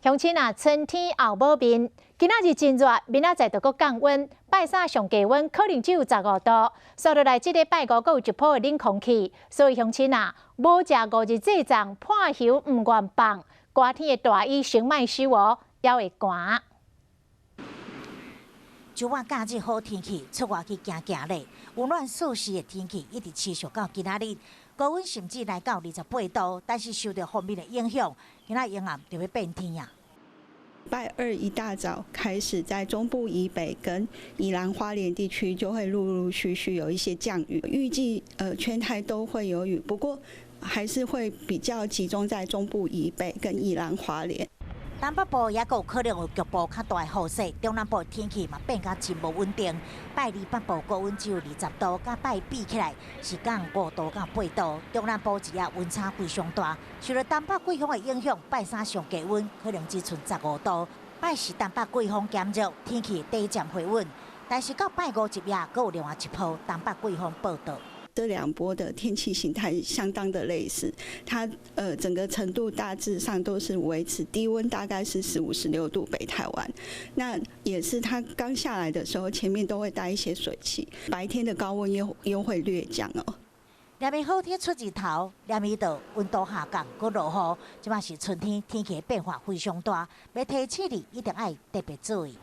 乡亲啊，春天后补面，今仔日真热，明仔载就搁降温，拜三上低温可能只有15度。所落来这个拜五，搁有一波冷空气，所以乡亲啊，无食5日这粽，破喉唔愿放，寒天的大衣先莫收哦，还会寒。就我假日好天气，出外去行行咧，温暖舒适的天气一直持续到今仔日，高温甚至来到28度，但是受到风面的影响，今仔阴暗就要变天啊。拜二一大早开始，在中部以北跟宜兰花莲地区就会陆陆续续有一些降雨，预计全台都会有雨，不过还是会比较集中在中部以北跟宜兰花莲。东北部也有可能有局部较大的雨势，中南部天气嘛变甲真无稳定。拜二北部高温只有20度，甲拜比起来是降5度到8度，中南部一夜温差非常大。受到东北季风的影响，拜三上低温可能只剩15度。拜四东北季风减弱，天气低渐回稳，但是到拜五一夜，阁有另外一波东北季风报道。这两波的天气形态相当的类似，它整个程度大致上都是维持低温，大概是15、16度北台湾。那也是它刚下来的时候，前面都会带一些水汽，白天的高温又会略降哦。连日好天出日头，连日到温度下降，阁落雨，即嘛是春天天气变化非常大，要提醒你一定要特别注意。